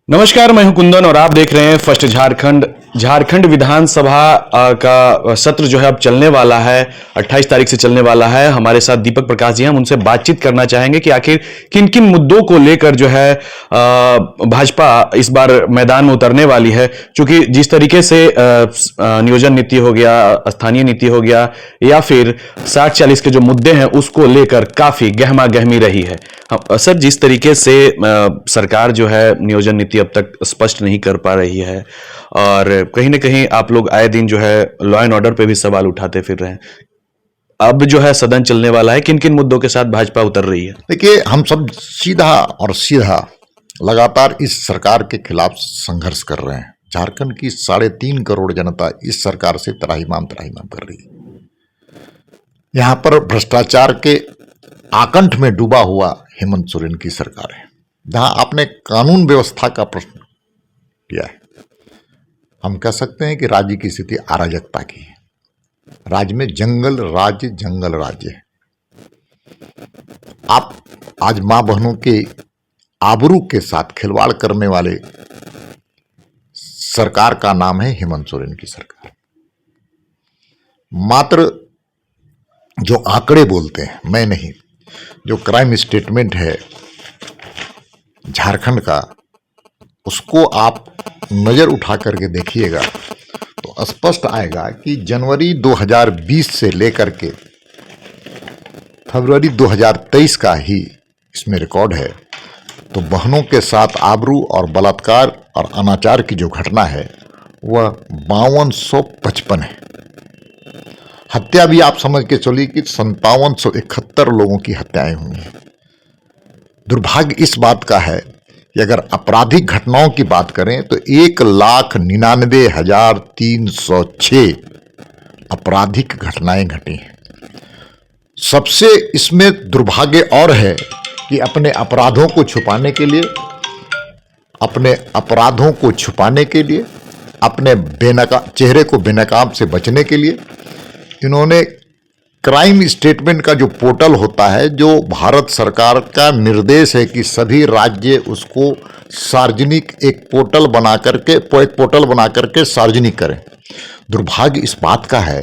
नमस्कार, मैं हूं कुंदन और आप देख रहे हैं फर्स्ट झारखंड विधानसभा का सत्र जो है अब चलने वाला है। 28 तारीख से चलने वाला है। हमारे साथ दीपक प्रकाश जी हैं, हम उनसे बातचीत करना चाहेंगे कि आखिर किन किन मुद्दों को लेकर जो है भाजपा इस बार मैदान में उतरने वाली है। क्योंकि जिस तरीके से नियोजन नीति हो गया, स्थानीय नीति हो गया, या फिर 60-40 के जो मुद्दे हैं उसको लेकर काफी गहमा गहमी रही है। सर, जिस तरीके से सरकार जो है नियोजन नीति अब तक स्पष्ट नहीं कर पा रही है और कहीं ना कहीं आप लोग आए दिन जो है लॉ एंड ऑर्डर पे भी सवाल उठाते फिर रहे हैं। अब जो है सदन चलने वाला है, किन किन मुद्दों के साथ भाजपा उतर रही है? देखिए, हम सब सीधा लगातार इस सरकार के खिलाफ संघर्ष कर रहे हैं। झारखंड की 3.5 करोड़ जनता इस सरकार से त्राहिमाम कर रही है। यहाँ पर भ्रष्टाचार के आकंठ में डूबा हुआ हेमंत सोरेन की सरकार है, जहां आपने कानून व्यवस्था का प्रश्न किया है। हम कह सकते हैं कि राज्य की स्थिति अराजकता की है। राज्य में जंगल राज्य है। आप आज मां बहनों के आबरू के साथ खिलवाड़ करने वाले सरकार का नाम है हेमंत सोरेन की सरकार। मात्र जो आंकड़े बोलते हैं, मैं नहीं, जो क्राइम स्टेटमेंट है झारखंड का, उसको आप नजर उठा करके देखिएगा तो स्पष्ट आएगा कि जनवरी 2020 से लेकर के फरवरी 2023 का ही इसमें रिकॉर्ड है। तो बहनों के साथ आबरू और बलात्कार और अनाचार की जो घटना है वह 5255 है। हत्या भी आप समझ के चलिए कि 5771 लोगों की हत्याएं हुई हैं। दुर्भाग्य इस बात का है कि अगर आपराधिक घटनाओं की बात करें तो 1,99,306 आपराधिक घटनाएं घटी हैं। सबसे इसमें दुर्भाग्य और है कि अपने अपराधों को छुपाने के लिए, अपने चेहरे को बेनकाब से बचने के लिए इन्होंने क्राइम स्टेटमेंट का जो पोर्टल होता है, जो भारत सरकार का निर्देश है कि सभी राज्य उसको सार्वजनिक एक पोर्टल बना करके सार्वजनिक करें। दुर्भाग्य इस बात का है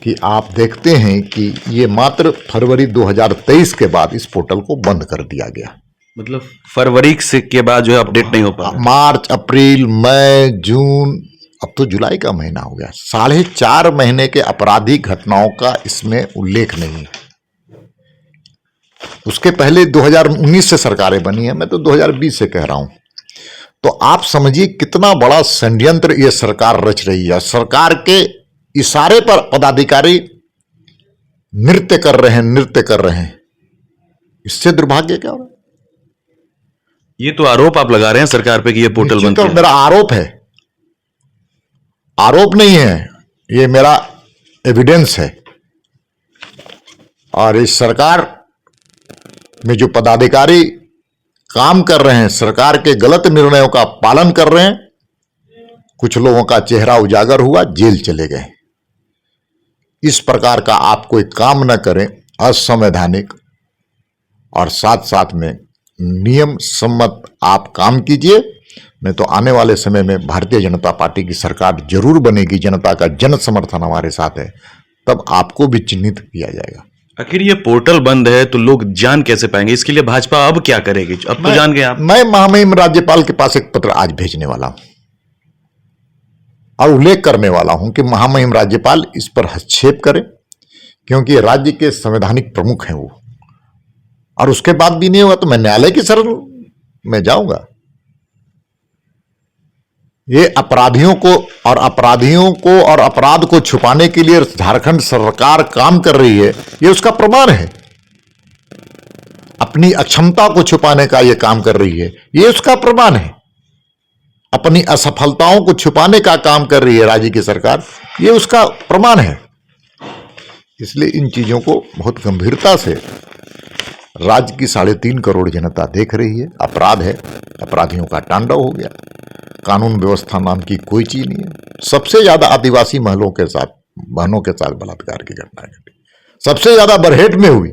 कि आप देखते हैं कि ये मात्र फरवरी 2023 के बाद इस पोर्टल को बंद कर दिया गया। मतलब फरवरी से के बाद जो है अपडेट नहीं हो पा, मार्च, अप्रैल, मई, जून, अब तो जुलाई का महीना हो गया। 4.5 महीने के आपराधिक घटनाओं का इसमें उल्लेख नहीं है। उसके पहले 2019 से सरकारें बनी है, मैं तो 2020 से कह रहा हूं। तो आप समझिए कितना बड़ा षड्यंत्र ये सरकार रच रही है। सरकार के इशारे पर पदाधिकारी नृत्य कर रहे हैं। इससे दुर्भाग्य क्या हो रहा है? ये तो आरोप आप लगा रहे हैं सरकार पे कि ये पोर्टल बंद किया। मेरा आरोप नहीं है, ये मेरा एविडेंस है। और इस सरकार में जो पदाधिकारी काम कर रहे हैं, सरकार के गलत निर्णयों का पालन कर रहे हैं, कुछ लोगों का चेहरा उजागर हुआ, जेल चले गए। इस प्रकार का आप कोई काम न करें, असंवैधानिक, और साथ साथ में नियम सम्मत आप काम कीजिए। नहीं तो आने वाले समय में भारतीय जनता पार्टी की सरकार जरूर बनेगी। जनता का जन समर्थन हमारे साथ है, तब आपको भी चिन्हित किया जाएगा। आखिर ये पोर्टल बंद है तो लोग जान कैसे पाएंगे? इसके लिए भाजपा अब क्या करेगी? अब तो जान गए आप। मैं महामहिम राज्यपाल के पास एक पत्र आज भेजने वाला हूं और उल्लेख करने वाला हूं कि महामहिम राज्यपाल इस पर हस्तक्षेप करें, क्योंकि राज्य के संवैधानिक प्रमुख हैं वो। और उसके बाद भी नहीं होगा तो मैं न्यायालय की शरण में जाऊंगा। ये अपराधियों को और अपराध को छुपाने के लिए झारखंड सरकार काम कर रही है, ये उसका प्रमाण है। अपनी अक्षमता को छुपाने का ये काम कर रही है, ये उसका प्रमाण है। अपनी असफलताओं को छुपाने का काम कर रही है राज्य की सरकार, ये उसका प्रमाण है। इसलिए इन चीजों को बहुत गंभीरता से राज्य की 3.5 करोड़ जनता देख रही है। अपराध है, अपराधियों का तांडव हो गया। कानून व्यवस्था नाम की कोई चीज नहीं है। सबसे ज्यादा आदिवासी बहनों के साथ बलात्कार की घटना घटी, सबसे ज्यादा बरहेट में हुई।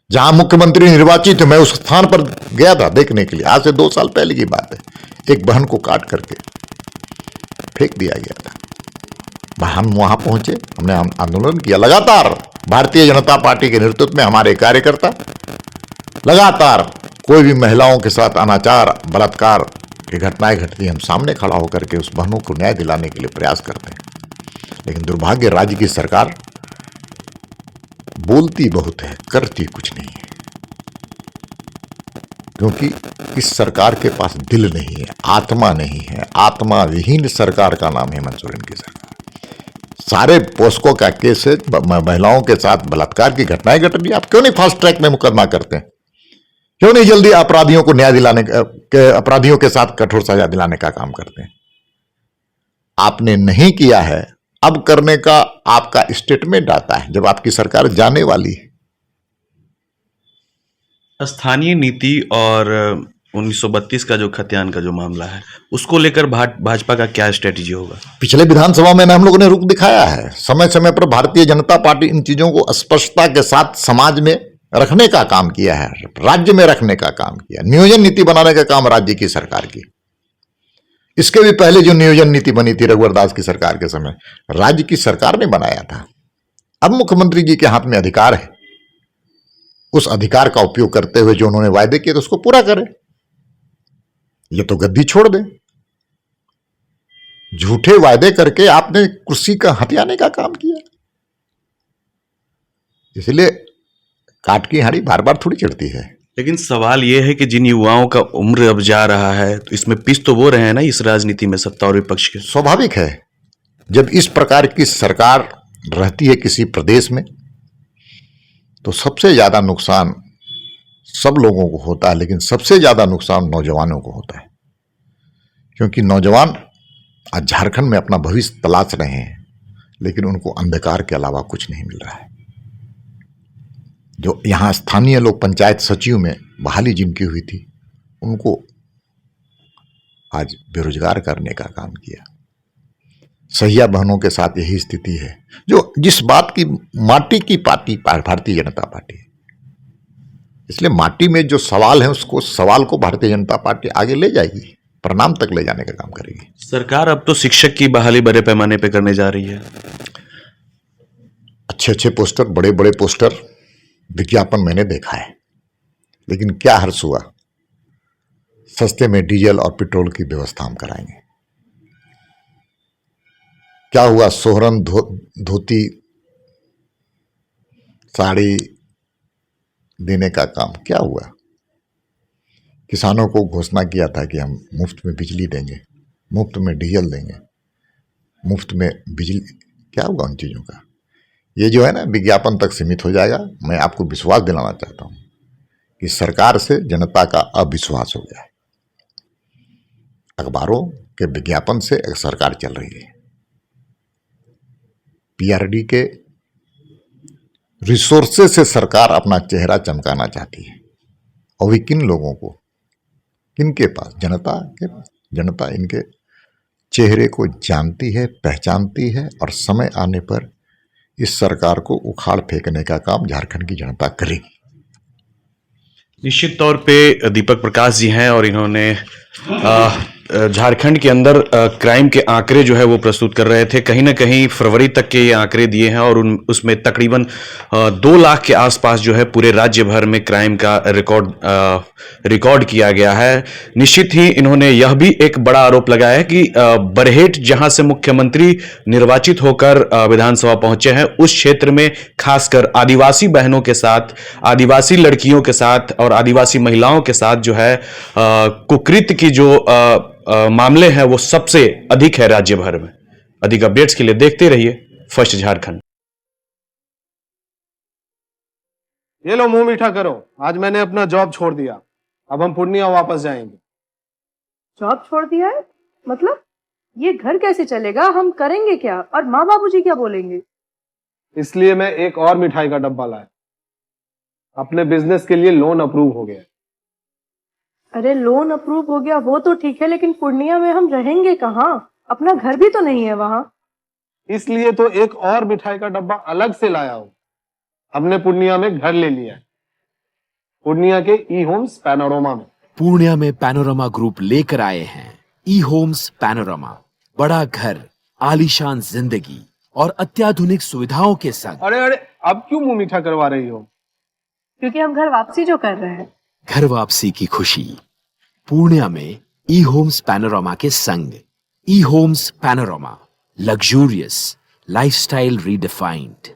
जहां मुख्यमंत्री निर्वाचित है, मैं उस स्थान पर गया था देखने के लिए, आज से 2 साल पहले की बात है। एक बहन को काट करके फेंक दिया गया था। हम वहां पहुंचे, हमने आंदोलन किया लगातार। भारतीय जनता पार्टी के नेतृत्व में हमारे कार्यकर्ता लगातार कोई भी महिलाओं के साथ अनाचार बलात्कार की घटनाएं घटती हैं, हम सामने खड़ा होकर के उस बहनों को न्याय दिलाने के लिए प्रयास करते हैं। लेकिन दुर्भाग्य, राज्य की सरकार बोलती बहुत है, करती कुछ नहीं है, क्योंकि इस सरकार के पास दिल नहीं है, आत्मा नहीं है। आत्मा विहीन सरकार का नाम हेमंत सोरेन की सरकार। सारे पोस्को का केस है, महिलाओं के साथ बलात्कार की घटनाएं घट रही, आप क्यों नहीं फास्ट ट्रैक में मुकदमा करते हैं? क्यों नहीं जल्दी अपराधियों को न्याय दिलाने के, अपराधियों के साथ कठोर सजा दिलाने का काम करते हैं? आपने नहीं किया है, अब करने का आपका स्टेटमेंट आता है जब आपकी सरकार जाने वाली है। स्थानीय नीति और 1932 का जो खतियान का जो मामला है, उसको लेकर भाजपा का क्या स्ट्रेटेजी होगा? पिछले विधानसभा में हम लोगों ने रुख दिखाया है। समय समय पर भारतीय जनता पार्टी इन चीजों को स्पष्टता के साथ समाज में रखने का काम किया है, राज्य में रखने का काम किया, नियोजन नीति बनाने का काम राज्य की सरकार की। इसके भी पहले जो नियोजन नीति बनी थी रघुवर दास की सरकार के समय, राज्य की सरकार ने बनाया था। अब मुख्यमंत्री जी के हाथ में अधिकार है, उस अधिकार का उपयोग करते हुए जो उन्होंने वायदे किए तो उसको पूरा करें। ये तो गद्दी छोड़ दें। झूठे वायदे करके आपने कुर्सी का हथियाने का काम किया। इसलिए काट की हाड़ी बार बार थोड़ी चढ़ती है। लेकिन सवाल यह है कि जिन युवाओं का उम्र अब जा रहा है, तो इसमें पिस तो वो रहे हैं ना इस राजनीति में, सत्ता और विपक्ष के। स्वाभाविक है, जब इस प्रकार की सरकार रहती है किसी प्रदेश में तो सबसे ज्यादा नुकसान सब लोगों को होता है, लेकिन सबसे ज्यादा नुकसान नौजवानों को होता है। क्योंकि नौजवान आज झारखंड में अपना भविष्य तलाश रहे हैं, लेकिन उनको अंधकार के अलावा कुछ नहीं मिल रहा है। जो यहाँ स्थानीय लोग पंचायत सचिव में बहाली जिनकी हुई थी, उनको आज बेरोजगार करने का काम किया। सहिया बहनों के साथ यही स्थिति है। जो जिस बात की माटी की पार्टी भारतीय जनता पार्टी है, इसलिए माटी में जो सवाल है उसको सवाल को भारतीय जनता पार्टी आगे ले जाएगी, परिणाम तक ले जाने का काम करेगी। सरकार अब तो शिक्षक की बहाली बड़े पैमाने पे करने जा रही है। अच्छे अच्छे पोस्टर, बड़े बड़े पोस्टर, विज्ञापन मैंने देखा है, लेकिन क्या हर्ष हुआ? सस्ते में डीजल और पेट्रोल की व्यवस्था हम कराएंगे। क्या हुआ? सोहरन धोती साड़ी देने का काम क्या हुआ? किसानों को घोषणा किया था कि हम मुफ्त में बिजली देंगे, मुफ्त में डीजल देंगे, मुफ्त में बिजली। क्या हुआ उन चीज़ों का? ये जो है ना, विज्ञापन तक सीमित हो जाएगा। मैं आपको विश्वास दिलाना चाहता हूं कि सरकार से जनता का अविश्वास हो गया है। अखबारों के विज्ञापन से एक सरकार चल रही है। पीआरडी के रिसोर्सेज से सरकार अपना चेहरा चमकाना चाहती है। और भी किन लोगों को, किनके पास? जनता के पास। जनता इनके चेहरे को जानती है, पहचानती है, और समय आने पर इस सरकार को उखाड़ फेंकने का काम झारखंड की जनता करेगी। निश्चित तौर पे दीपक प्रकाश जी हैं और इन्होंने झारखंड के अंदर क्राइम के आंकड़े जो है वो प्रस्तुत कर रहे थे। कहीं ना कहीं फरवरी तक के ये आंकड़े दिए हैं और उसमें तकरीबन 2 लाख के आसपास जो है पूरे राज्य भर में क्राइम का रिकॉर्ड किया गया है। निश्चित ही इन्होंने यह भी एक बड़ा आरोप लगाया है कि बरहेट जहां से मुख्यमंत्री निर्वाचित होकर विधानसभा पहुंचे हैं, उस क्षेत्र में खासकर आदिवासी बहनों के साथ, आदिवासी लड़कियों के साथ और आदिवासी महिलाओं के साथ जो है कुकृत्य की जो मामले हैं वो सबसे अधिक है राज्य भर में। अधिक अपडेट्स के लिए देखते रहिए फर्स्ट झारखंड। ये लो मुंह मीठा करो, आज मैंने अपना जॉब छोड़ दिया, अब हम पूर्णिया वापस जाएंगे। जॉब छोड़ दिया है? मतलब ये घर कैसे चलेगा? हम करेंगे क्या? और माँ बाबूजी क्या बोलेंगे? इसलिए मैं एक और मिठाई का डब्बा लाया। अपने बिजनेस के लिए लोन अप्रूव हो गया। अरे लोन अप्रूव हो गया वो तो ठीक है, लेकिन पूर्णिया में हम रहेंगे कहाँ? अपना घर भी तो नहीं है वहां। इसलिए तो एक और मिठाई का डब्बा अलग से लाया हूं। हमने पूर्णिया में घर ले लिया है। पूर्णिया के ई होम्स पैनोरमा में। पूर्णिया में पैनोरमा ग्रुप लेकर आए हैं ई होम्स पैनोरमा। बड़ा घर, आलीशान जिंदगी और अत्याधुनिक सुविधाओं के संग। अरे अरे, अब क्यों मुंह मीठा करवा रही हो? क्योंकि हम घर वापसी जो कर रहे हैं। घर वापसी की खुशी पूर्णिया में ई होम्स पैनोरमा के संग। ई Homes Panorama, luxurious lifestyle redefined.